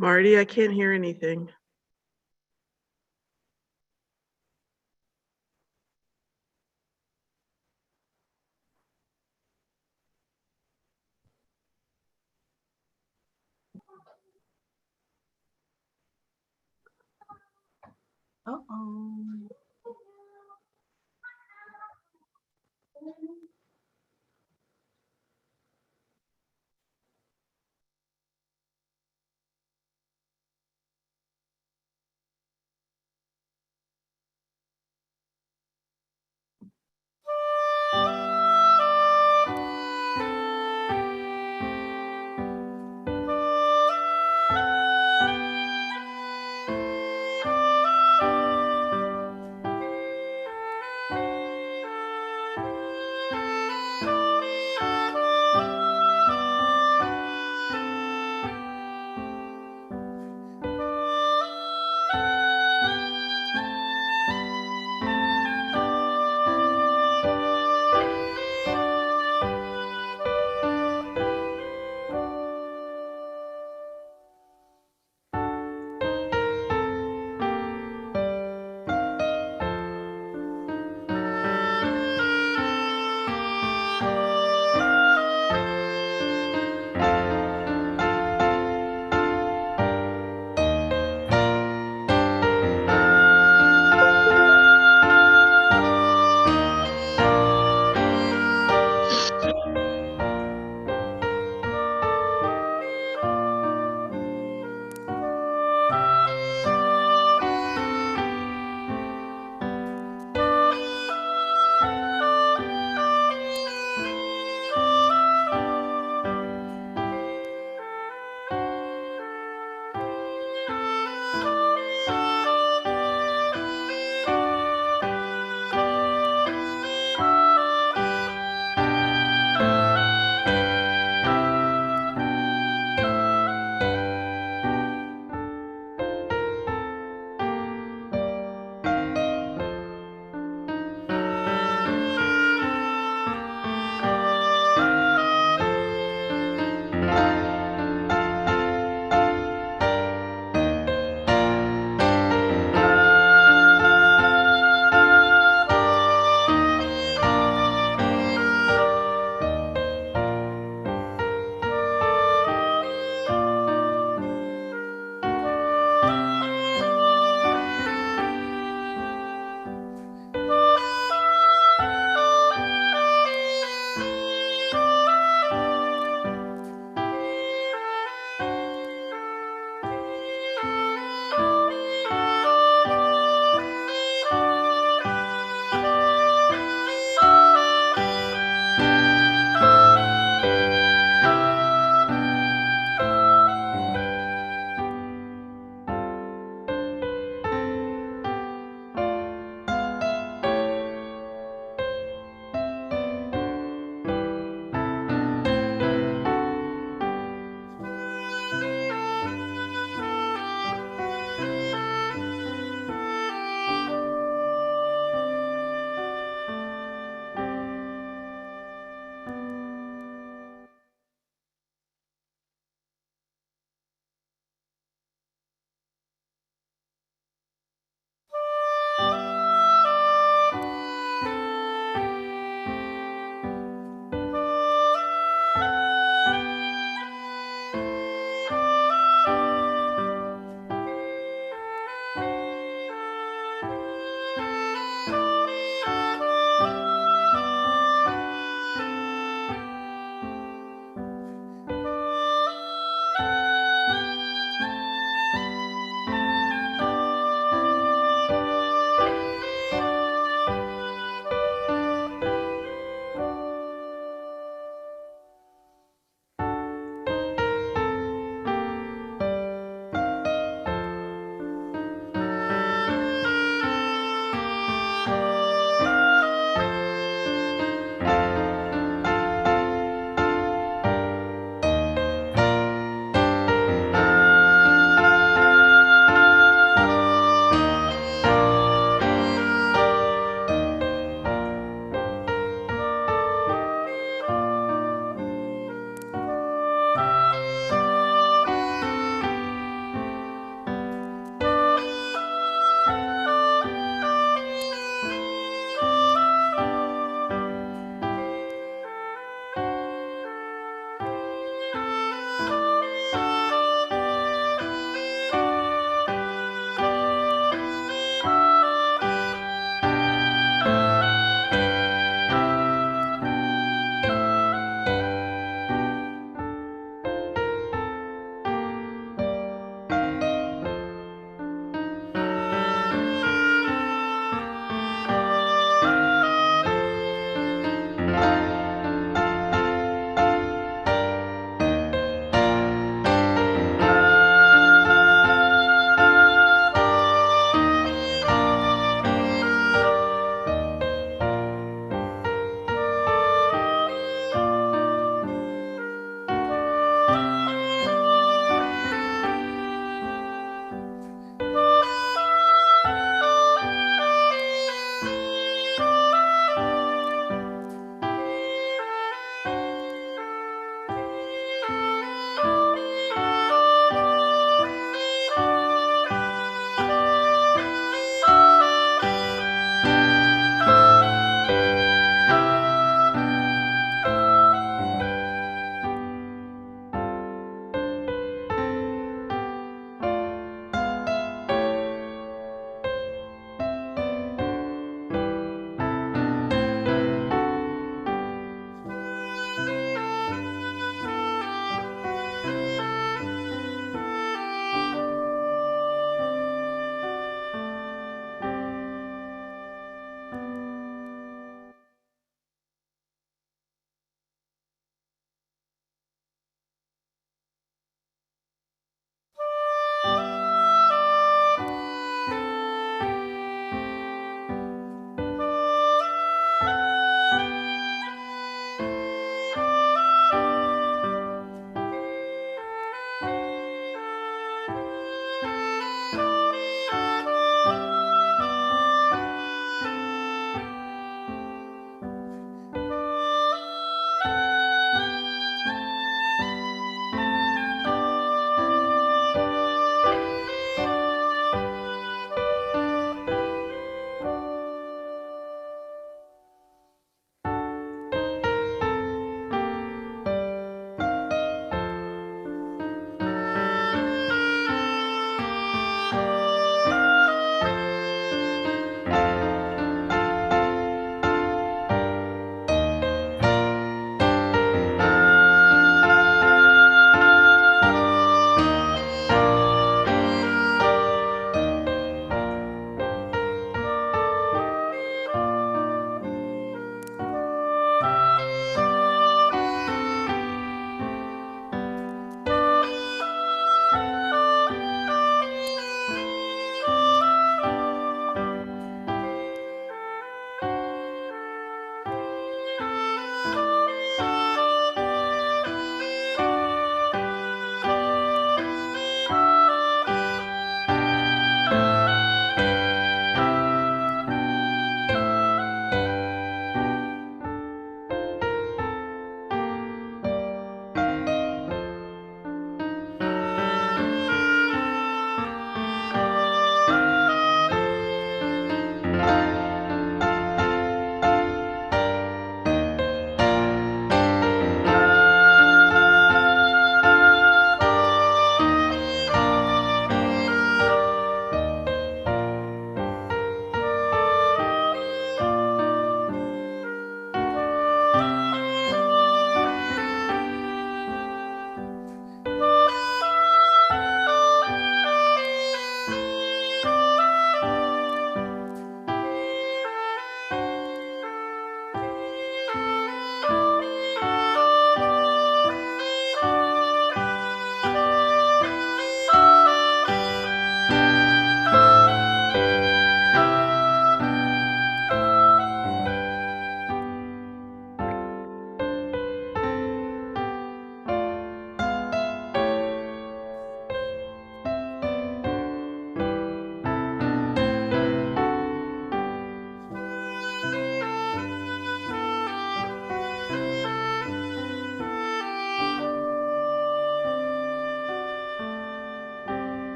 Marty, I can't hear anything. Uh-oh.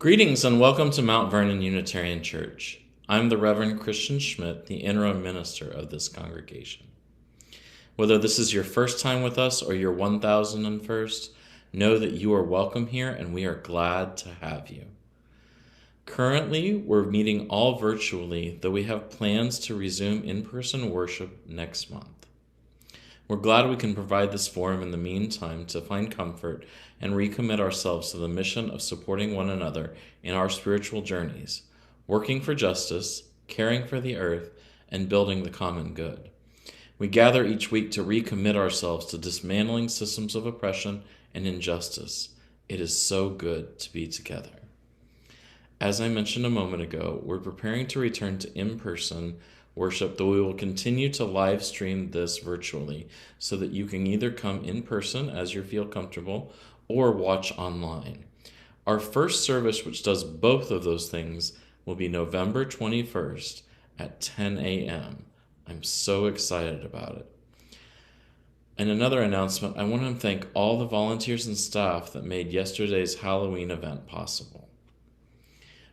Greetings and welcome to Mount Vernon Unitarian Church. I'm the Reverend Christian Schmidt, the interim minister of this congregation. Whether this is your first time with us or your 1001st, know that you are welcome here and we are glad to have you. Currently, we're meeting all virtually, though we have plans to resume in-person worship next month. We're glad we can provide this forum in the meantime to find comfort and recommit ourselves to the mission of supporting one another in our spiritual journeys, working for justice, caring for the earth, and building the common good. We gather each week to recommit ourselves to dismantling systems of oppression and injustice. It is so good to be together. As I mentioned a moment ago, we're preparing to return to in-person worship, though we will continue to live stream this virtually so that you can either come in person as you feel comfortable or watch online. Our first service, which does both of those things, will be November 21st at 10 a.m. I'm so excited about it. And another announcement, I want to thank all the volunteers and staff that made yesterday's Halloween event possible.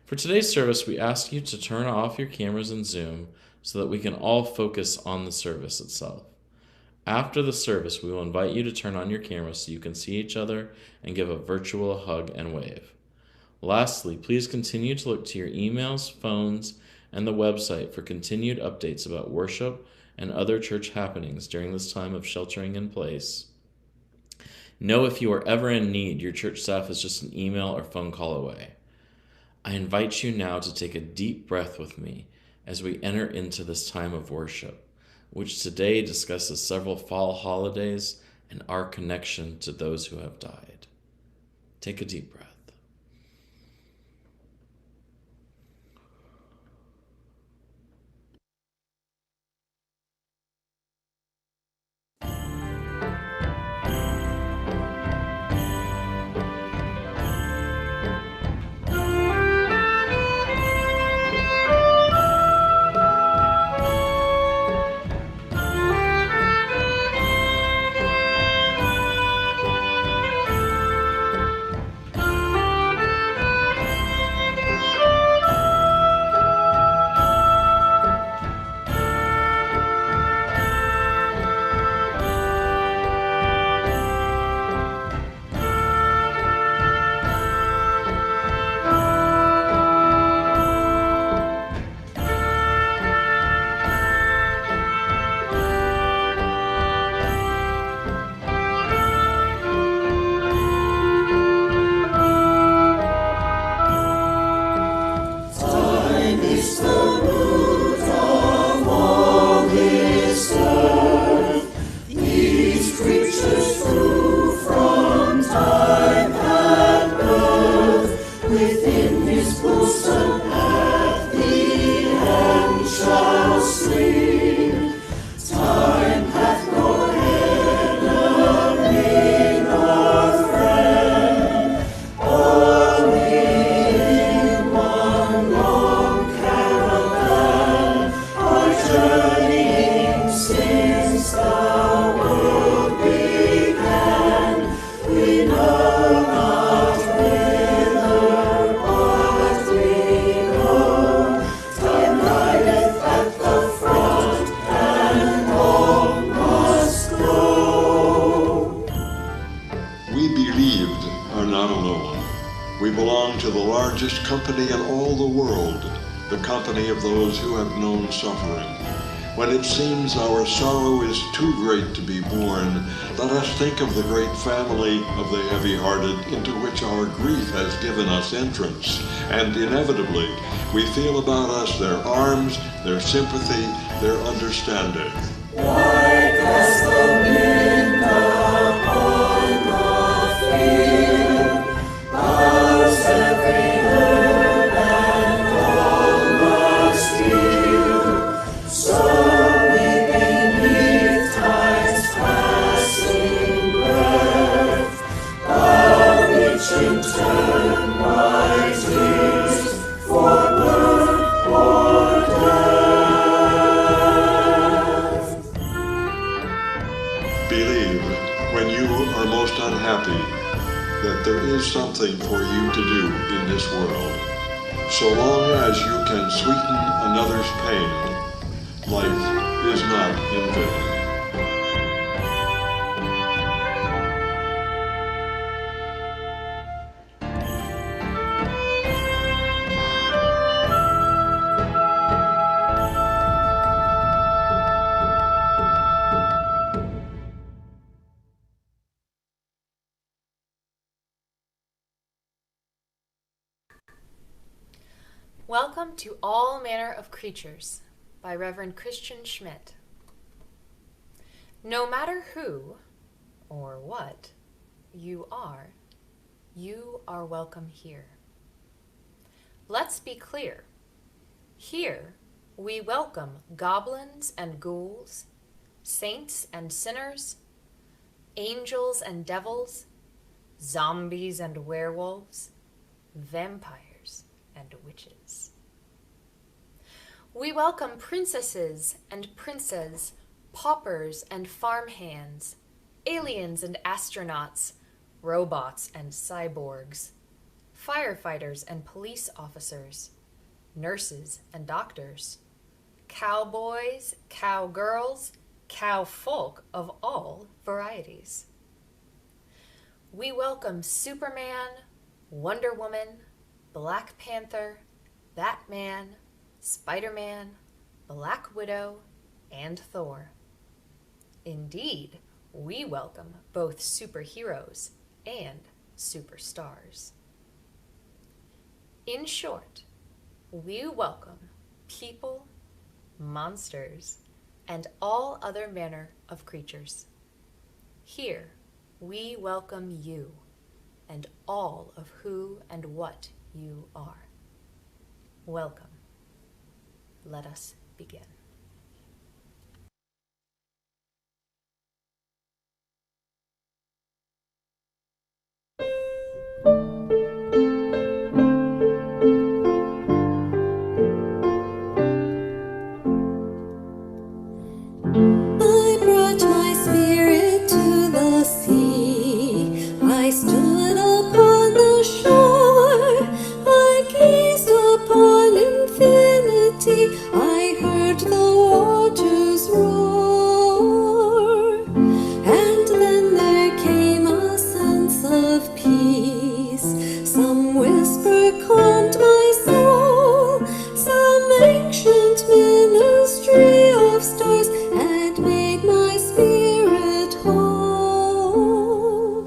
For today's service, we ask you to turn off your cameras and Zoom so that we can all focus on the service itself. After the service, we will invite you to turn on your camera so you can see each other and give a virtual hug and wave. Lastly, please continue to look to your emails, phones, and the website for continued updates about worship and other church happenings during this time of sheltering in place. Know if you are ever in need, your church staff is just an email or phone call away. I invite you now to take a deep breath with me as we enter into this time of worship, which today discusses several fall holidays and our connection to those who have died. Take a deep breath. Company in all the world, the company of those who have known suffering. When it seems our sorrow is too great to be borne, let us think of the great family of the heavy-hearted into which our grief has given us entrance, and inevitably we feel about us their arms, their sympathy, their understanding. White as the wind upon the field, bows every herd and all must yield. So we beneath time's passing breath, bow each in turn by tears for birth or death. So long as you can sweeten another's pain, life is not in vain. Welcome to All Manner of Creatures by Reverend Christian Schmidt. No matter who or what you are welcome here. Let's be clear. Here we welcome goblins and ghouls, saints and sinners, angels and devils, zombies and werewolves, vampires and witches. We welcome princesses and princes, paupers and farmhands, aliens and astronauts, robots and cyborgs, firefighters and police officers, nurses and doctors, cowboys, cowgirls, cowfolk of all varieties. We welcome Superman, Wonder Woman, Black Panther, Batman, Spider-Man, Black Widow, and Thor. Indeed, we welcome both superheroes and superstars. In short, we welcome people, monsters, and all other manner of creatures. Here, we welcome you and all of who and what you are. Welcome. Let us begin. I brought my spirit to the sea. I stood upon the shore. I gazed upon infinity. I heard the waters roar. And then there came a sense of peace. Some whisper calmed my soul. Some ancient ministry of stars had made my spirit whole.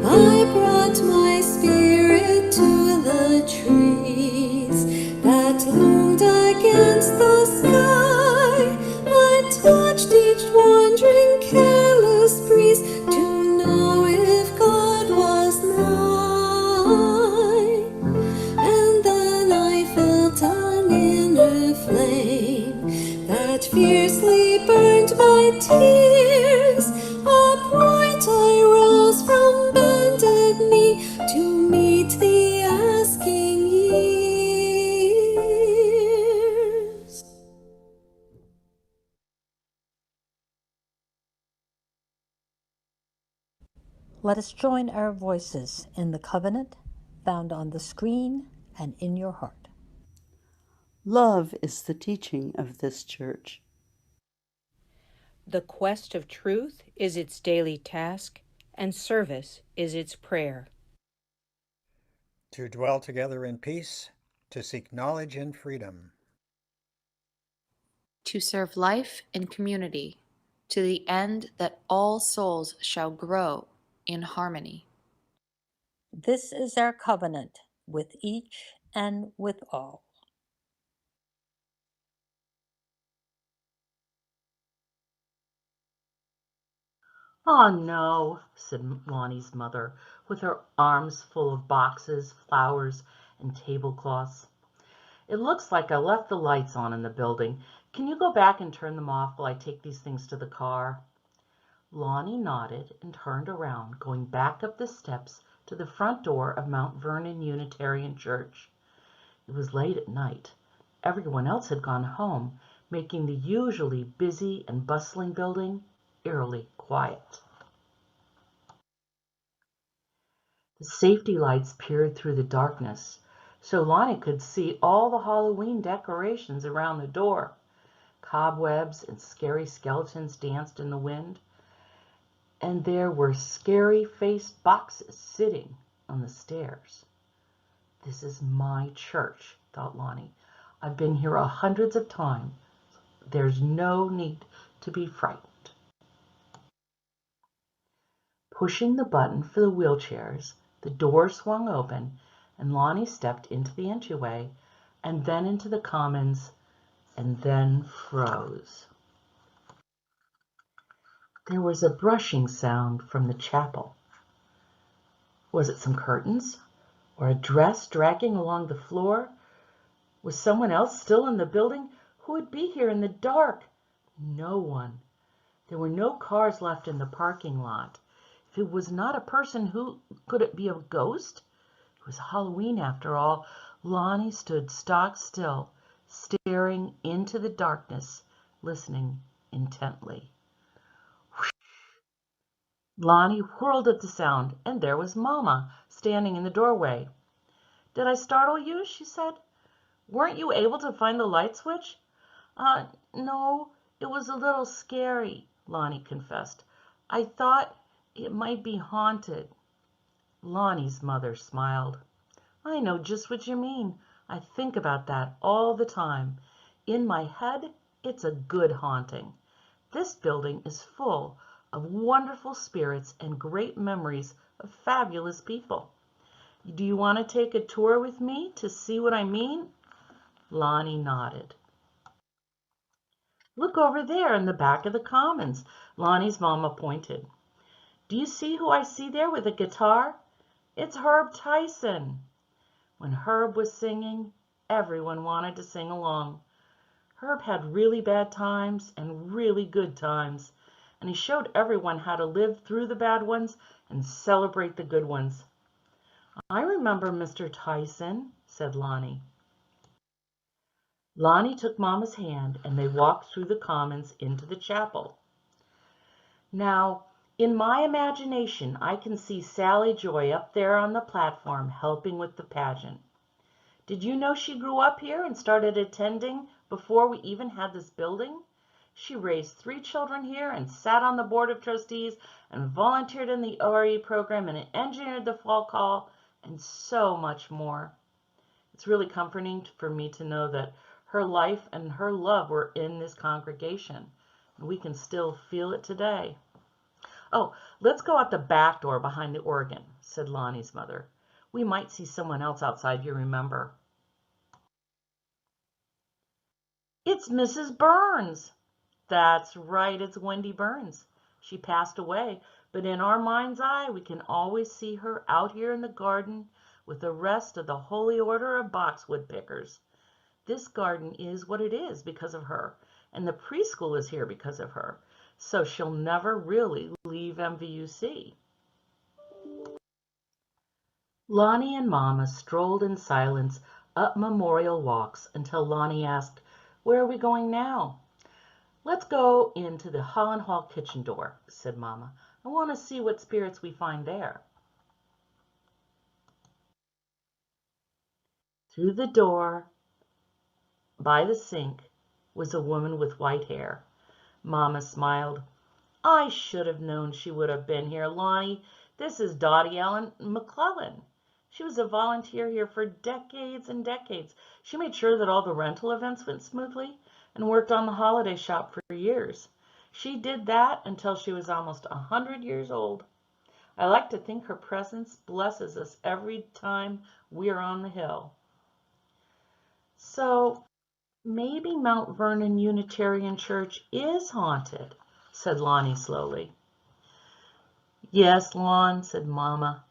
I brought my spirit to the trees that loomed against the sky. I touched each wandering careless breeze to know if God was nigh. And then I felt an inner flame that fiercely burned my tears. Upright I rose from bended knee to meet the asking years. Let us join our voices in the covenant found on the screen and in your heart. Love is the teaching of this church. The quest of truth is its daily task, and service is its prayer. To dwell together in peace, to seek knowledge and freedom. To serve life in community, to the end that all souls shall grow in harmony. This is our covenant with each and with all. "Oh, no," said Lonnie's mother, with her arms full of boxes, flowers, and tablecloths. "It looks like I left the lights on in the building. Can you go back and turn them off while I take these things to the car?" Lonnie nodded and turned around, going back up the steps to the front door of Mount Vernon Unitarian Church. It was late at night. Everyone else had gone home, making the usually busy and bustling building eerily quiet. The safety lights peered through the darkness. so Lonnie could see all the Halloween decorations around the door. Cobwebs and scary skeletons danced in the wind, and there were scary-faced boxes sitting on the stairs. This is my church, thought Lonnie. I've been here hundreds of times. There's no need to be frightened. Pushing the button for the wheelchairs, the door swung open, and Lonnie stepped into the entryway, and then into the commons, and then froze. There was a brushing sound from the chapel. Was it some curtains? Or a dress dragging along the floor? Was someone else still in the building? Who would be here in the dark? No one. There were no cars left in the parking lot. If it was not a person, who could it be? A ghost? It was Halloween after all. Lonnie stood stock still, staring into the darkness, listening intently. Lonnie whirled at the sound, and there was Mama, standing in the doorway. "Did I startle you?" she said. "Weren't you able to find the light switch?" No, it was a little scary," Lonnie confessed. "I thought it might be haunted." Lonnie's mother smiled. "I know just what you mean. I think about that all the time. In my head, it's a good haunting. This building is full of wonderful spirits and great memories of fabulous people. Do you want to take a tour with me to see what I mean?" Lonnie nodded. "Look over there in the back of the commons," Lonnie's mama pointed. "Do you see who I see there with a guitar? It's Herb Tyson." When Herb was singing, everyone wanted to sing along. Herb had really bad times and really good times, and he showed everyone how to live through the bad ones and celebrate the good ones. "I remember Mr. Tyson," said Lonnie. Lonnie took Mama's hand, and they walked through the commons into the chapel. Now, in my imagination, I can see Sally Joy up there on the platform helping with the pageant. Did you know she grew up here and started attending before we even had this building? She raised 3 children here and sat on the board of trustees and volunteered in the ORE program and engineered the fall call and so much more. It's really comforting for me to know that her life and her love were in this congregation. We can still feel it today. "Oh, let's go out the back door behind the organ," said Lonnie's mother. "We might see someone else outside, you remember." "It's Mrs. Burns." "That's right, it's Wendy Burns. She passed away, but in our mind's eye, we can always see her out here in the garden with the rest of the Holy Order of Boxwood Pickers. This garden is what it is because of her, and the preschool is here because of her, so she'll never really leave MVUC." Lonnie and Mama strolled in silence up Memorial Walks until Lonnie asked, "Where are we going now?" "Let's go into the Holland Hall kitchen door," said Mama. "I want to see what spirits we find there." Through the door, by the sink, was a woman with white hair. Mama smiled. "I should have known she would have been here, Lonnie. This is Dottie Ellen McClellan. She was a volunteer here for decades and decades. She made sure that all the rental events went smoothly and worked on the holiday shop for years. She did that until she was almost 100 years old. I like to think her presence blesses us every time we are on the hill." "So maybe Mount Vernon Unitarian Church is haunted," said Lonnie slowly. "Yes, Lon," said Mama,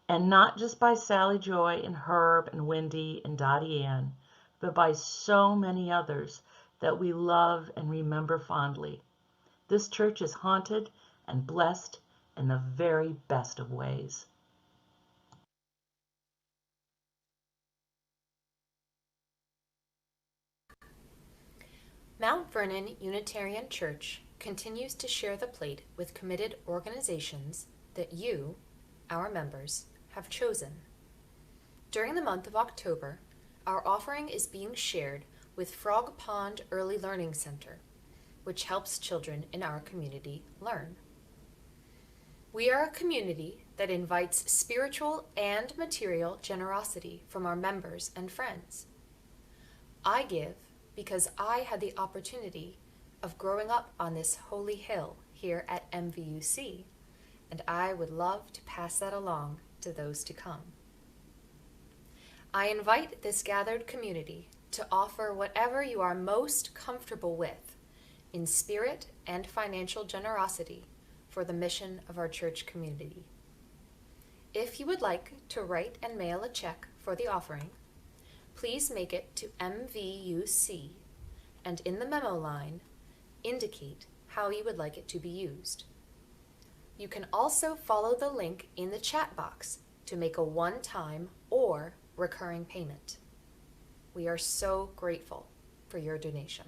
"and not just by Sally Joy and Herb and Wendy and Dottie Ann, but by so many others that we love and remember fondly. This church is haunted and blessed in the very best of ways." Mount Vernon Unitarian Church continues to share the plate with committed organizations that you, our members, have chosen. During the month of October, our offering is being shared with Frog Pond Early Learning Center, which helps children in our community learn. We are a community that invites spiritual and material generosity from our members and friends. I give because I had the opportunity of growing up on this holy hill here at MVUC, and I would love to pass that along to those to come. I invite this gathered community to offer whatever you are most comfortable with in spirit and financial generosity for the mission of our church community. If you would like to write and mail a check for the offering, please make it to MVUC, and in the memo line, indicate how you would like it to be used. You can also follow the link in the chat box to make a one-time or recurring payment. We are so grateful for your donation.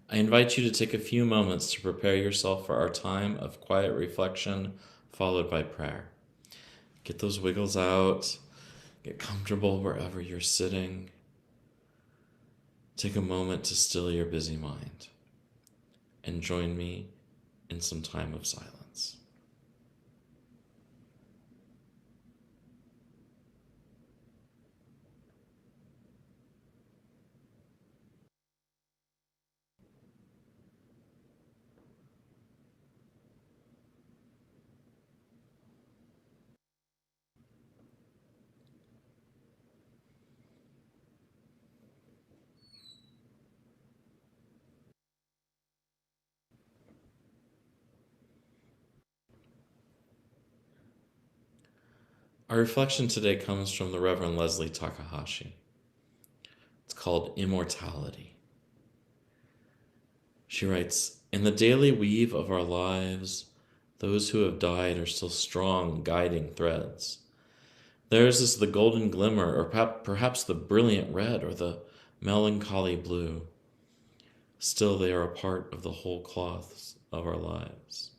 I invite you to take a few moments to prepare yourself for our time of quiet reflection, followed by prayer. Get those wiggles out. Get comfortable wherever you're sitting. Take a moment to still your busy mind. And join me in some time of silence. Our reflection today comes from the Reverend Leslie Takahashi. It's called Immortality. She writes, "In the daily weave of our lives, those who have died are still strong, guiding threads. Theirs is the golden glimmer, or perhaps the brilliant red, or the melancholy blue. Still they are a part of the whole cloths of our lives.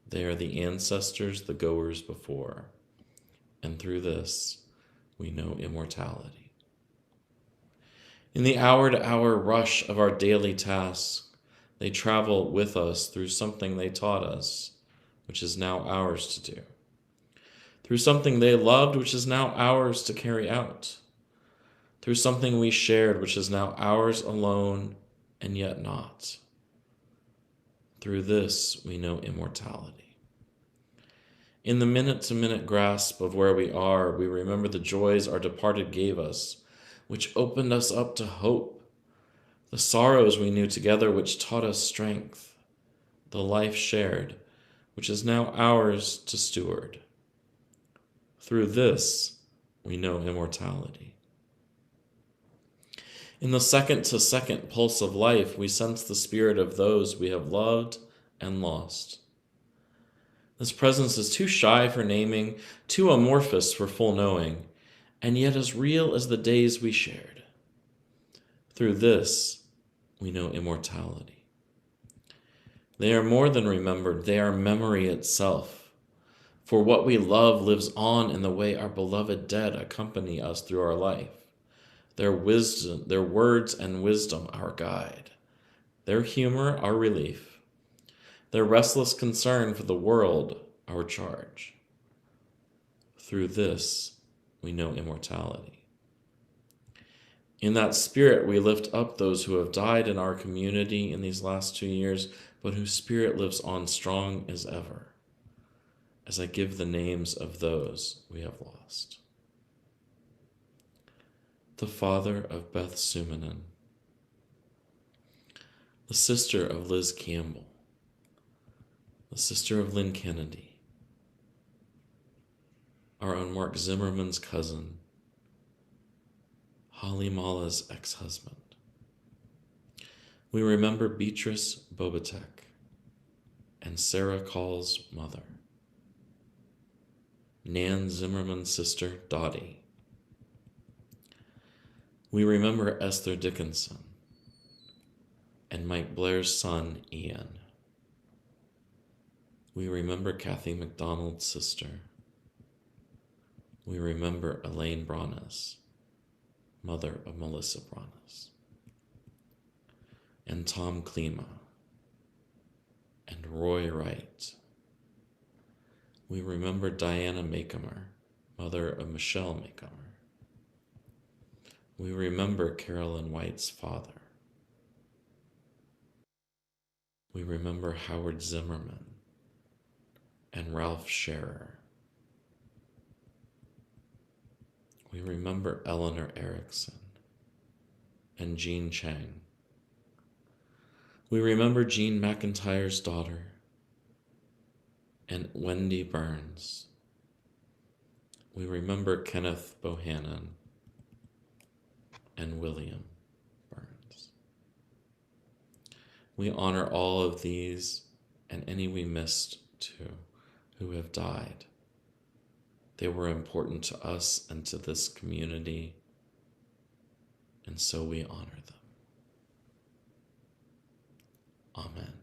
They are the ancestors, the goers before. And through this, we know immortality. In the hour-to-hour rush of our daily tasks, they travel with us through something they taught us, which is now ours to do. Through something they loved, which is now ours to carry out. Through something we shared, which is now ours alone and yet not. Through this, we know immortality. In the minute-to-minute grasp of where we are, we remember the joys our departed gave us, which opened us up to hope, the sorrows we knew together, which taught us strength, the life shared, which is now ours to steward. Through this, we know immortality. In the second-to-second pulse of life, we sense the spirit of those we have loved and lost. This presence is too shy for naming, too amorphous for full knowing, and yet as real as the days we shared. Through this, we know immortality. They are more than remembered, they are memory itself. For what we love lives on in the way our beloved dead accompany us through our life. Their wisdom, their words and wisdom, our guide. Their humor, our relief. their restless concern for the world our charge. Through this, we know immortality. In that spirit, we lift up those who have died in our community in these last 2 years, but whose spirit lives on strong as ever, as I give the names of those we have lost. The father of Beth Sumanen, the sister of Liz Campbell, the sister of Lynn Kennedy, our own Mark Zimmerman's cousin, Holly Mala's ex-husband. We remember Beatrice Bobatek and Sarah Call's mother, Nan Zimmerman's sister, Dottie. We remember Esther Dickinson and Mike Blair's son, Ian. We remember Kathy McDonald's sister. We remember Elaine Bronas, mother of Melissa Bronas, and Tom Klima, and Roy Wright. We remember Diana Makemer, mother of Michelle Makemer. We remember Carolyn White's father. We remember Howard Zimmerman and Ralph Scherer. We remember Eleanor Erickson and Jean Chang. We remember Jean McIntyre's daughter and Wendy Burns. We remember Kenneth Bohannon and William Burns. We honor all of these and any we missed too, who have died. They were important to us and to this community, and so we honor them. Amen.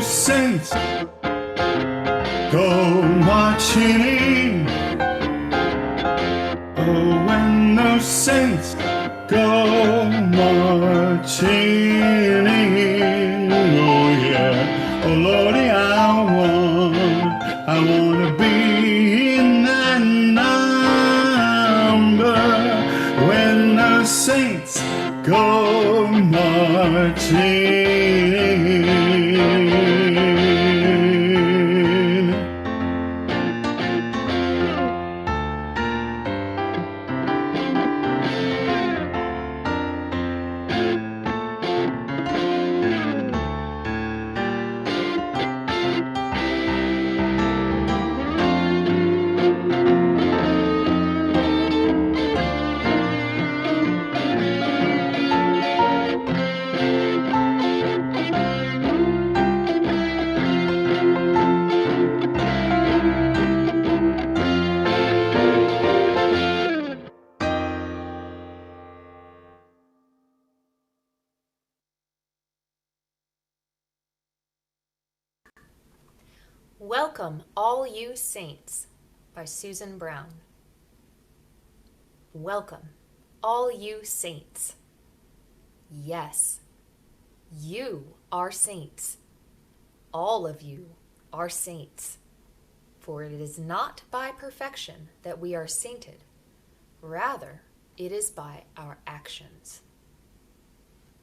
Saints go marching in. Oh, when those saints go marching in. Oh yeah, oh Lordy, I want to be in that number when the saints go marching in. Welcome, All You Saints by Susan Brown. Welcome, all you saints. Yes, you are saints. All of you are saints. For it is not by perfection that we are sainted. Rather, it is by our actions.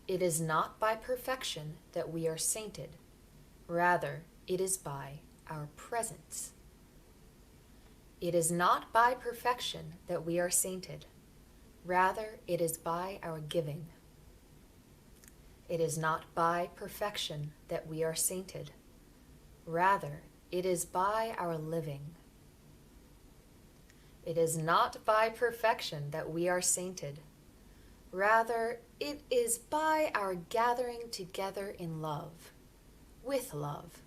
It is not by perfection that we are sainted. Rather, it is by our presence. It is not by perfection that we are sainted. Rather, it is by our giving. It is not by perfection that we are sainted. Rather, it is by our living. It is not by perfection that we are sainted. Rather, it is by our gathering together in love, with love,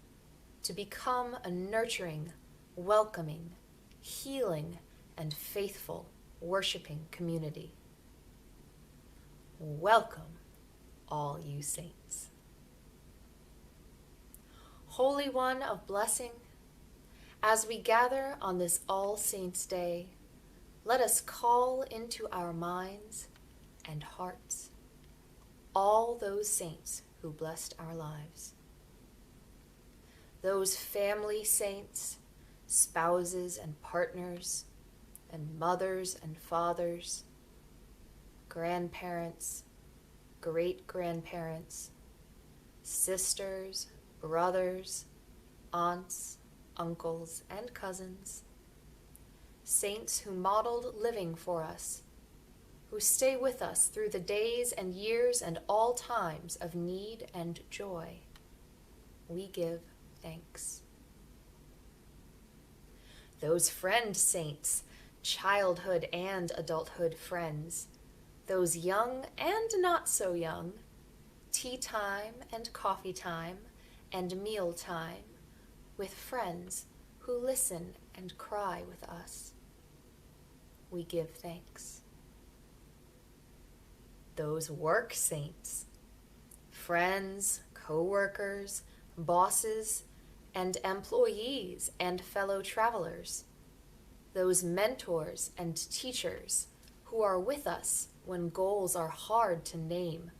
to become a nurturing, welcoming, healing, and faithful worshiping community. Welcome, all you saints. Holy One of blessing, as we gather on this All Saints' Day, let us call into our minds and hearts all those saints who blessed our lives. Those family saints, spouses and partners, and mothers and fathers, grandparents, great-grandparents, sisters, brothers, aunts, uncles, and cousins, saints who modeled living for us, who stay with us through the days and years and all times of need and joy. We give thanks. Those friend saints, childhood and adulthood friends, those young and not so young, tea time and coffee time and meal time, with friends who listen and cry with us. We give thanks. Those work saints, friends, co-workers, bosses, and employees and fellow travelers, those mentors and teachers who are with us when goals are hard to name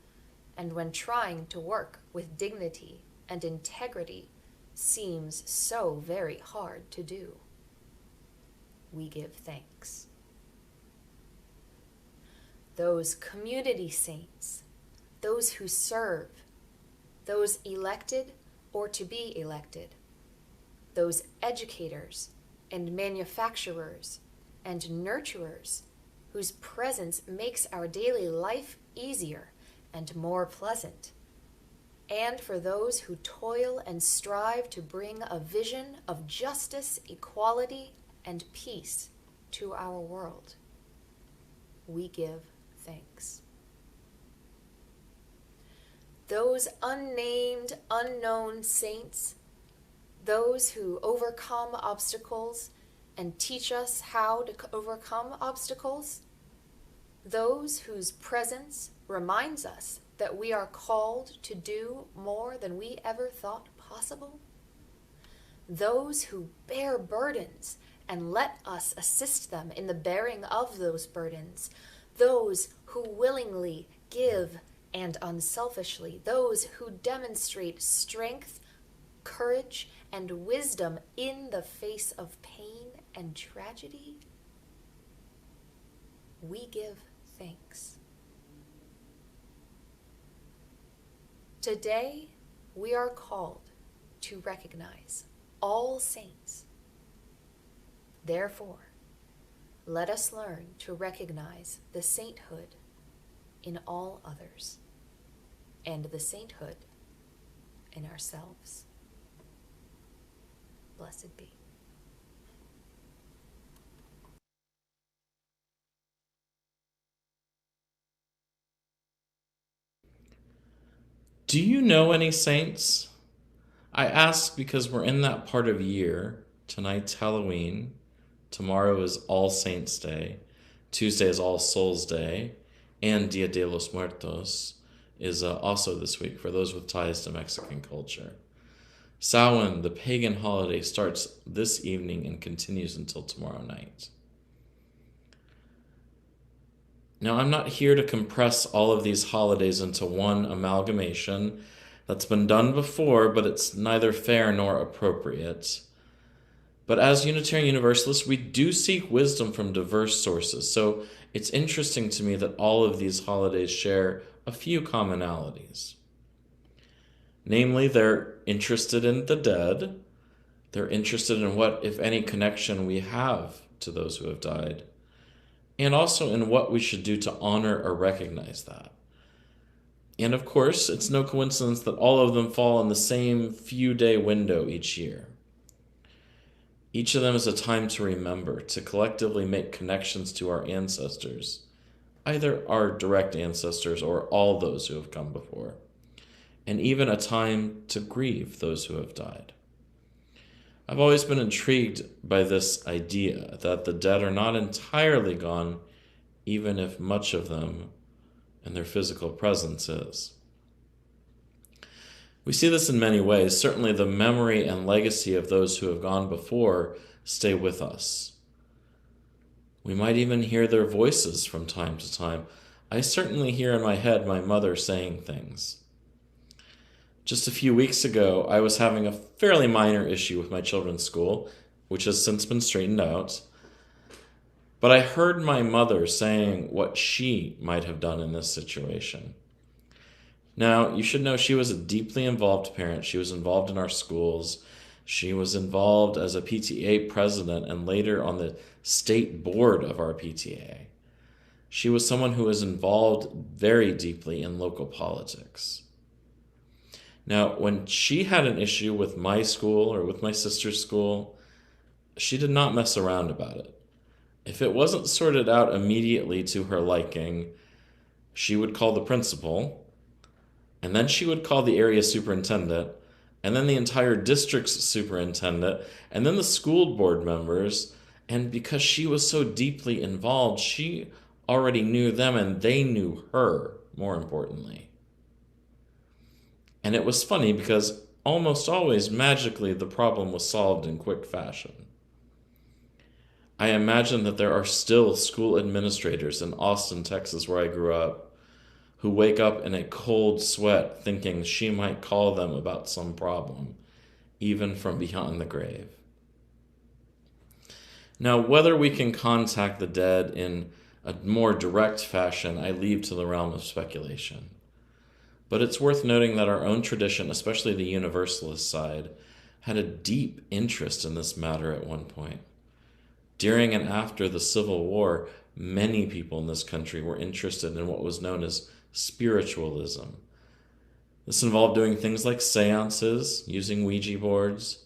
and when trying to work with dignity and integrity seems so very hard to do. We give thanks. Those community saints, those who serve, those elected or to be elected, those educators and manufacturers and nurturers whose presence makes our daily life easier and more pleasant, and for those who toil and strive to bring a vision of justice, equality, and peace to our world. We give thanks. Those unnamed, unknown saints, those who overcome obstacles and teach us how to overcome obstacles, those whose presence reminds us that we are called to do more than we ever thought possible, those who bear burdens and let us assist them in the bearing of those burdens, those who willingly give and unselfishly, those who demonstrate strength, courage, and wisdom in the face of pain and tragedy. We give thanks. Today, we are called to recognize all saints. Therefore, let us learn to recognize the sainthood in all others and the sainthood in ourselves. Blessed be. Do you know any saints? I ask because we're in that part of year. Tonight's Halloween. Tomorrow is All Saints' Day. Tuesday is All Souls' Day. And Dia de los Muertos is also this week for those with ties to Mexican culture. Samhain, the pagan holiday, starts this evening and continues until tomorrow night. Now, I'm not here to compress all of these holidays into one amalgamation. That's been done before, but it's neither fair nor appropriate. But as Unitarian Universalists, we do seek wisdom from diverse sources. So it's interesting to me that all of these holidays share a few commonalities. Namely, they're interested in the dead. They're interested in what, if any, connection we have to those who have died. And also in what we should do to honor or recognize that. And of course, it's no coincidence that all of them fall in the same few-day window each year. Each of them is a time to remember, to collectively make connections to our ancestors, either our direct ancestors or all those who have come before, and even a time to grieve those who have died. I've always been intrigued by this idea that the dead are not entirely gone, even if much of them and their physical presence is. We see this in many ways. Certainly the memory and legacy of those who have gone before stay with us. We might even hear their voices from time to time. I certainly hear in my head my mother saying things. Just a few weeks ago, I was having a fairly minor issue with my children's school, which has since been straightened out. But I heard my mother saying what she might have done in this situation. Now, you should know she was a deeply involved parent. She was involved in our schools. She was involved as a PTA president and later on the state board of our PTA. She was someone who was involved very deeply in local politics. Now, when she had an issue with my school or with my sister's school, she did not mess around about it. If it wasn't sorted out immediately to her liking, she would call the principal, and then she would call the area superintendent, and then the entire district's superintendent, and then the school board members. And because she was so deeply involved, she already knew them and they knew her, more importantly. And it was funny because almost always, magically, the problem was solved in quick fashion. I imagine that there are still school administrators in Austin, Texas, where I grew up, who wake up in a cold sweat thinking she might call them about some problem, even from beyond the grave. Now, whether we can contact the dead in a more direct fashion, I leave to the realm of speculation. But it's worth noting that our own tradition, especially the Universalist side, had a deep interest in this matter at one point. During and after the Civil War, many people in this country were interested in what was known as spiritualism. This involved doing things like seances, using Ouija boards,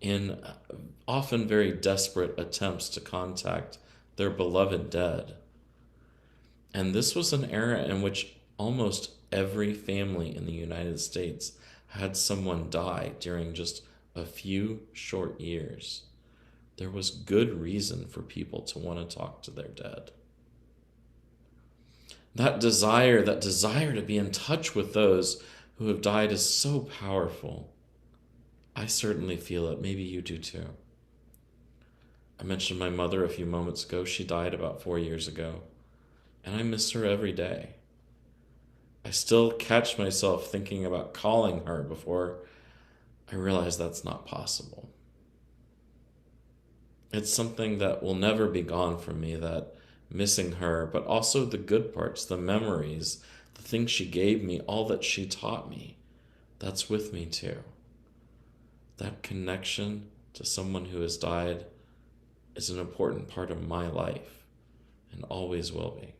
in often very desperate attempts to contact their beloved dead. And this was an era in which almost every family in the United States had someone die during just a few short years. There was good reason for people to want to talk to their dead. That desire to be in touch with those who have died is so powerful. I certainly feel it. Maybe you do too. I mentioned my mother a few moments ago. She died about 4 years ago, and I miss her every day. I still catch myself thinking about calling her before I realize that's not possible. It's something that will never be gone from me, that missing her, but also the good parts, the memories, the things she gave me, all that she taught me, that's with me too. That connection to someone who has died is an important part of my life and always will be.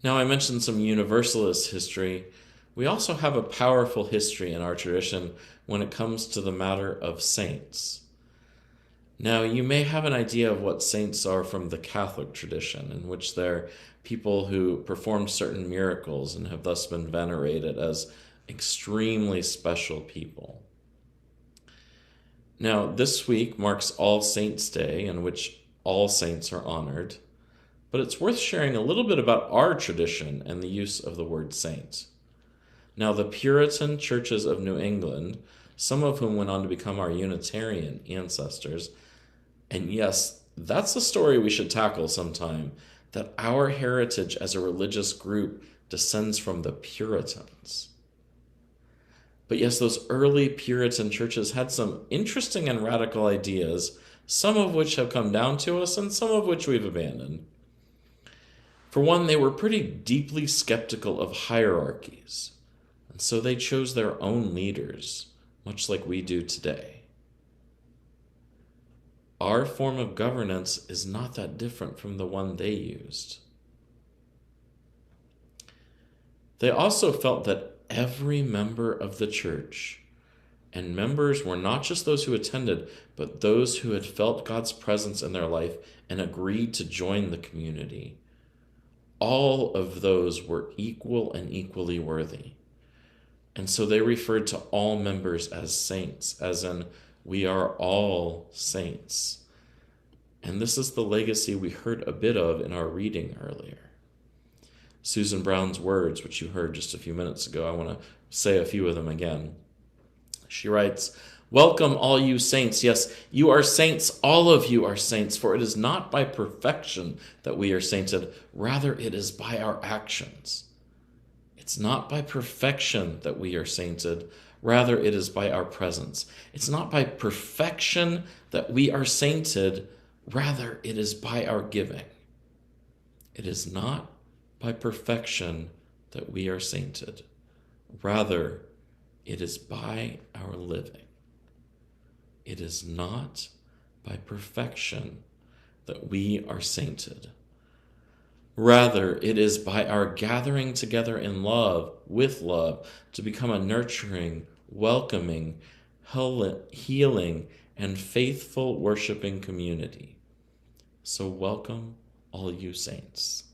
Now, I mentioned some Universalist history. We also have a powerful history in our tradition when it comes to the matter of saints. Now, you may have an idea of what saints are from the Catholic tradition, in which they're people who performed certain miracles and have thus been venerated as extremely special people. Now, this week marks All Saints' Day, in which all saints are honored. But it's worth sharing a little bit about our tradition and the use of the word saint. Now, the Puritan churches of New England, some of whom went on to become our Unitarian ancestors, and yes, that's a story we should tackle sometime, that our heritage as a religious group descends from the Puritans. But yes, those early Puritan churches had some interesting and radical ideas, some of which have come down to us and some of which we've abandoned. For one, they were pretty deeply skeptical of hierarchies, and so they chose their own leaders, much like we do today. Our form of governance is not that different from the one they used. They also felt that every member of the church, and members were not just those who attended, but those who had felt God's presence in their life and agreed to join the community, all of those were equal and equally worthy. And so they referred to all members as saints, as in, we are all saints. And this is the legacy we heard a bit of in our reading earlier. Susan Brown's words, which you heard just a few minutes ago, I want to say a few of them again. She writes, "Welcome all you saints. Yes, you are saints. All of you are saints, for it is not by perfection that we are sainted. Rather, it is by our actions. It's not by perfection that we are sainted. Rather, it is by our presence. It's not by perfection that we are sainted. Rather, it is by our giving. It is not by perfection that we are sainted. Rather, it is by our living. It is not by perfection that we are sainted. Rather, it is by our gathering together in love, with love, to become a nurturing, welcoming, healing, and faithful worshiping community. So welcome all you saints."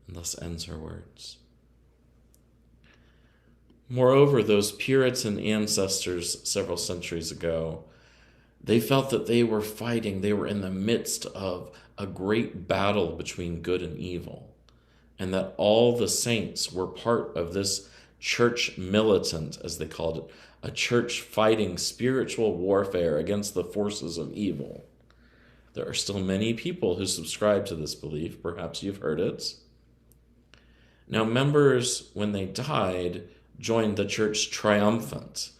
And thus ends her words. Moreover, those Puritan ancestors several centuries ago, they felt that they were fighting, they were in the midst of a great battle between good and evil, and that all the saints were part of this church militant, as they called it, a church fighting spiritual warfare against the forces of evil. There are still many people who subscribe to this belief, perhaps you've heard it. Now, members, when they died, joined the church triumphant.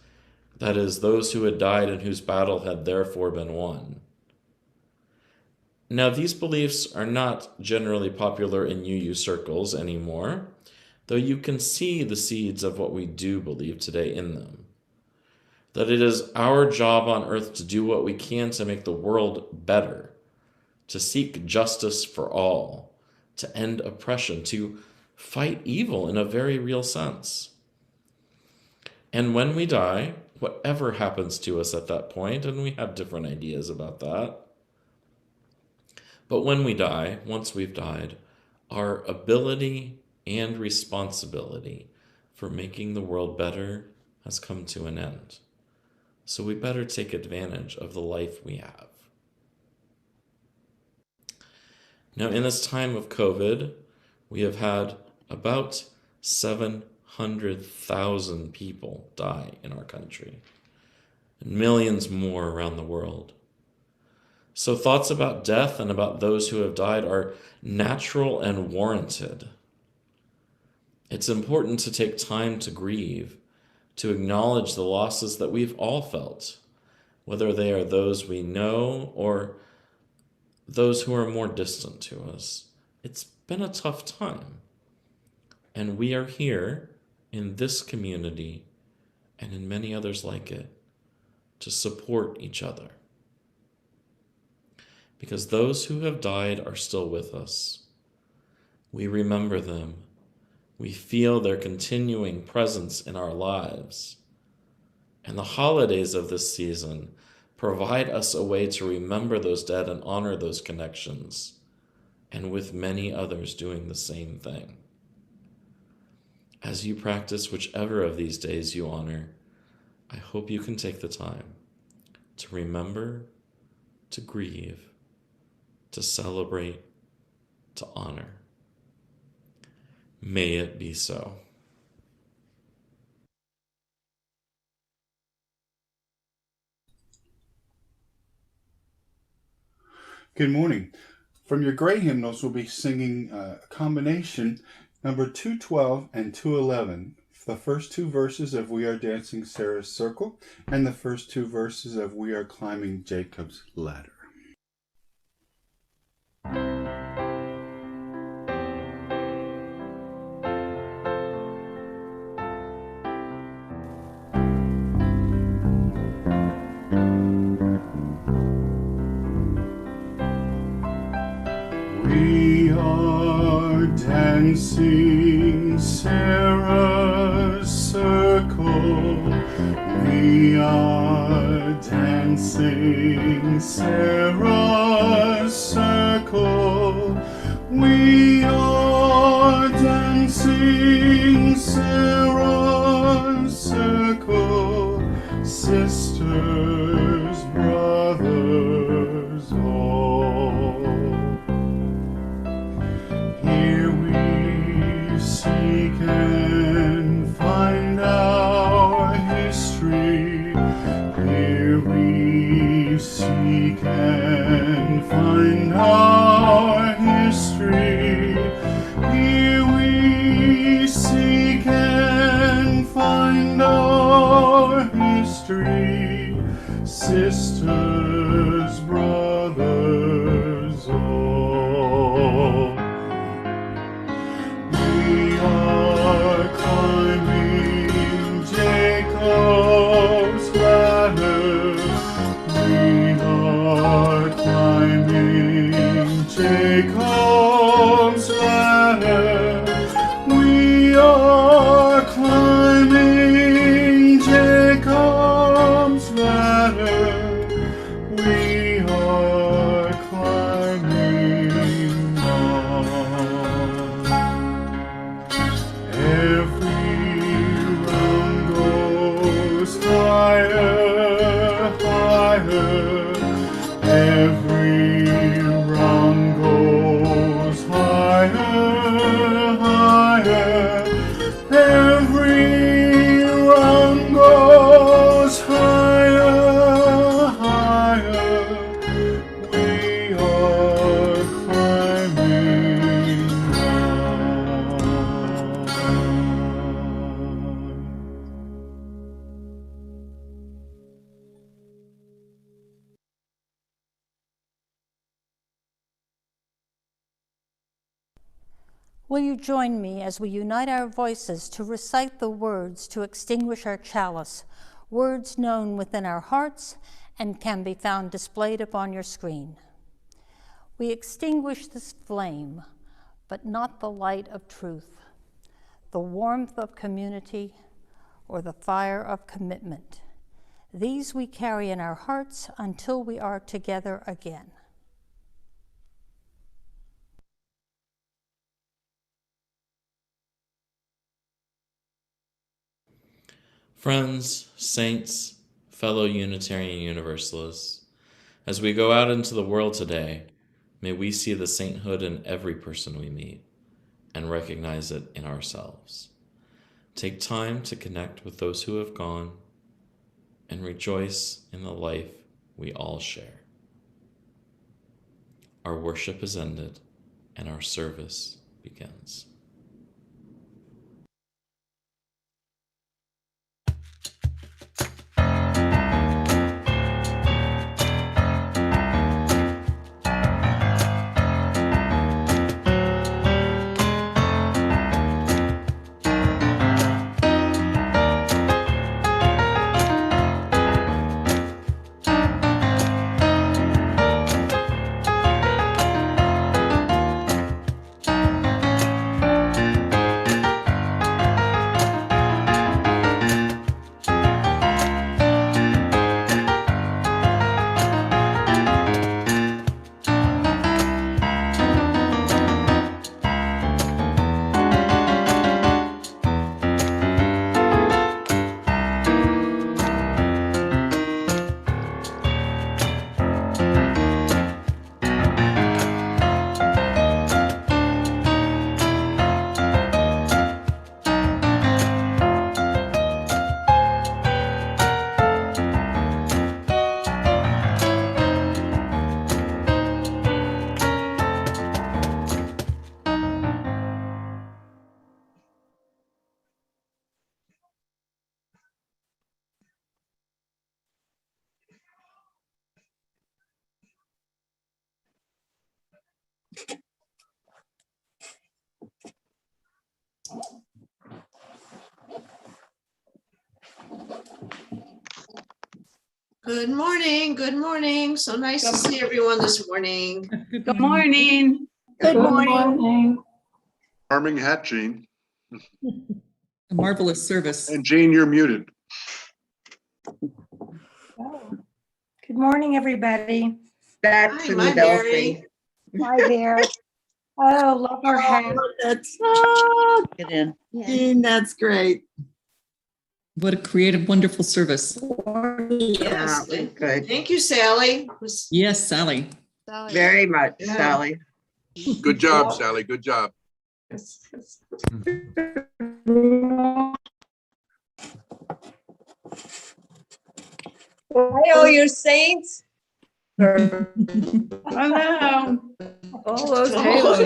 That is, those who had died and whose battle had therefore been won. Now, these beliefs are not generally popular in UU circles anymore, though you can see the seeds of what we do believe today in them. That it is our job on earth to do what we can to make the world better, to seek justice for all, to end oppression, to fight evil in a very real sense. And when we die, whatever happens to us at that point, and we have different ideas about that, but when we die, once we've died, our ability and responsibility for making the world better has come to an end. So we better take advantage of the life we have. Now, in this time of COVID, we have had about 700,000 people die in our country, and millions more around the world. So thoughts about death and about those who have died are natural and warranted. It's important to take time to grieve, to acknowledge the losses that we've all felt, whether they are those we know or those who are more distant to us. It's been a tough time. And we are here in this community and in many others like it to support each other. Because those who have died are still with us. We remember them. We feel their continuing presence in our lives. And the holidays of this season provide us a way to remember those dead and honor those connections, and with many others doing the same thing. As you practice whichever of these days you honor, I hope you can take the time to remember, to grieve, to celebrate, to honor. May it be so. Good morning. From your gray hymnals, we'll be singing a combination, number 212 and 211. The first two verses of We Are Dancing Sarah's Circle, and the first two verses of We Are Climbing Jacob's Ladder. We are dancing Sarah's circle. We are dancing Sarah's circle. We are dancing Sarah's circle. Sisters, brothers, all. Here we seek and find our history. Here we seek and find our history. Here we seek and find our history. Sisters, brothers, all. We are climbing Jacob's ladder. We are climbing Jacob's ladder. We are climbing Jacob's ladder. We are climbing on. Every round goes higher, higher. Every round goes higher, higher. Every round goes higher, higher. We are climbing on. Will you join me as we unite our voices to recite the words to extinguish our chalice, words known within our hearts and can be found displayed upon your screen? We extinguish this flame, but not the light of truth, the warmth of community, or the fire of commitment. These we carry in our hearts until we are together again. Friends, saints, fellow Unitarian Universalists, as we go out into the world today, may we see the sainthood in every person we meet and recognize it in ourselves. Take time to connect with those who have gone and rejoice in the life we all share. Our worship is ended and our service begins. Good morning. Good morning. So nice to see everyone this morning. Good morning. Good morning. Charming hat, Jean. A marvelous service. And Jean, you're muted. Good morning, everybody. Hi, my Mary. Hi there. Oh, love our hat. That's Get in. Jean, that's great. What a creative, wonderful service. Yes, good. Thank you, Sally. Yes, Sally. Very much, Yeah. Sally. Good job, Sally. Good job. Hi, all you saints. Hello. All those halos.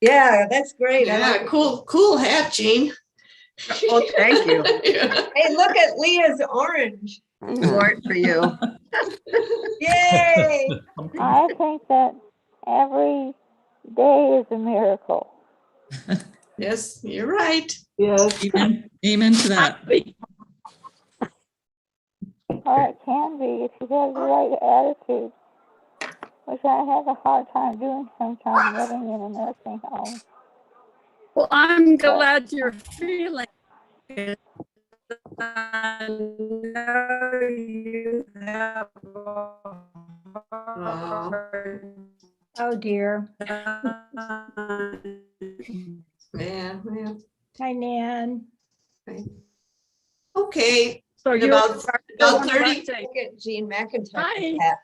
Yeah, that's great. I Yeah, like it. cool hat, Jean. Oh, thank you. Yeah. Hey, look at Leah's orange. Sword for you. Yay! I think that every day is a miracle. Yes, you're right. Yes. Amen to that. Or it can be if you have the right attitude, which I have a hard time doing sometimes living in a nursing home. Well, I'm glad you're feeling it. I know you have Oh, dear. Man. Hi, Nan. Okay. So In you're about 30. Look at Jean McIntyre's Hi. hat.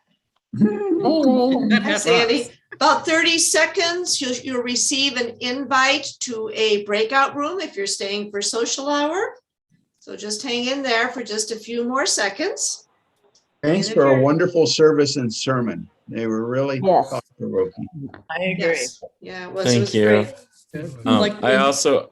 Hi, Sandy. About 30 seconds, you'll receive an invite to a breakout room if you're staying for social hour. So just hang in there for just a few more seconds. Thanks for a wonderful service and sermon. They were really thought-provoking. I agree. Yes. Yeah, it was, Thank you. great.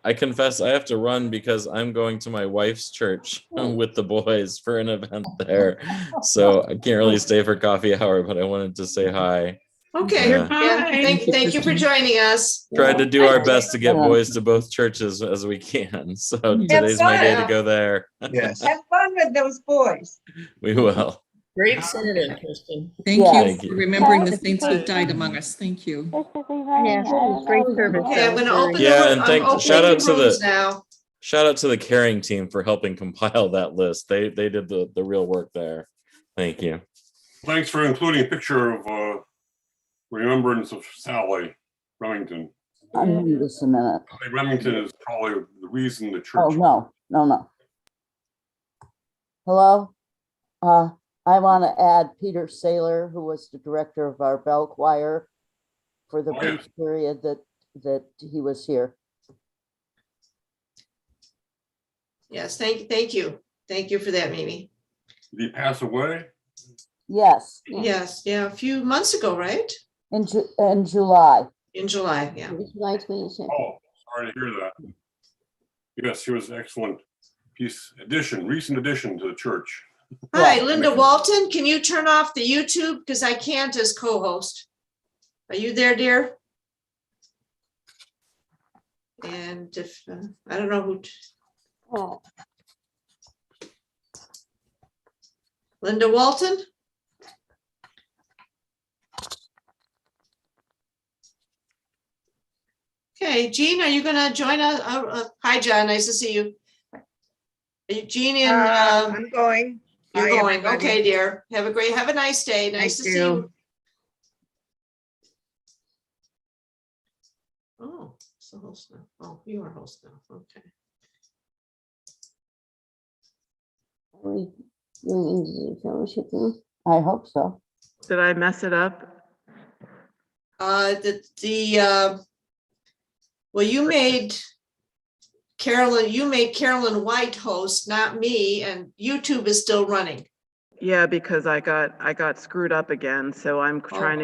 I confess I have to run because I'm going to my wife's church with the boys for an event there. So I can't really stay for coffee hour, but I wanted to say hi. Okay. Yeah. Yeah. Thank you for joining us. Tried to do our best to get boys to both churches as we can. So today's my day to go there. Yes. Have fun with those boys. We will. Great sermon, Kristen. Yes. Thank Thank you you. for remembering the saints who've died among us. Thank you. Yes, great service. Okay, I'm going to open Yeah, and I'm opening shout out to rooms the now. shout out to the caring team for helping compile that list. They did the real work there. Thank you. Thanks for including a picture of remembrance of Sally Remington. Just a minute. Sally Remington is probably the reason the church. Oh, no. Hello? I want to add Peter Saylor, who was the director of our bell choir for the brief period that he was here. Yes, thank you. Thank you for that, Mimi. Did he pass away? Yes. Yes, yeah, a few months ago, right? In July. In July, yeah. July 22nd. Oh, sorry to hear that. Yes, he was an excellent recent addition to the church. Hi, Linda Walton, can you turn off the YouTube? Because I can't as co-host. Are you there, dear? And if, I don't know who. Linda Walton? Okay, Jean, are you gonna join us? Hi, John, nice to see you. Are you Jean in? I'm going. You're Bye, going. everybody. Okay, dear. Have a nice day. Nice to see you. Oh, it's the host now. Oh, you are host now. Okay. Are we going into the fellowship room? I hope so. Did I mess it up? Well, you made Carolyn White host, not me, and YouTube is still running. Yeah, because I got screwed up again, so I'm trying to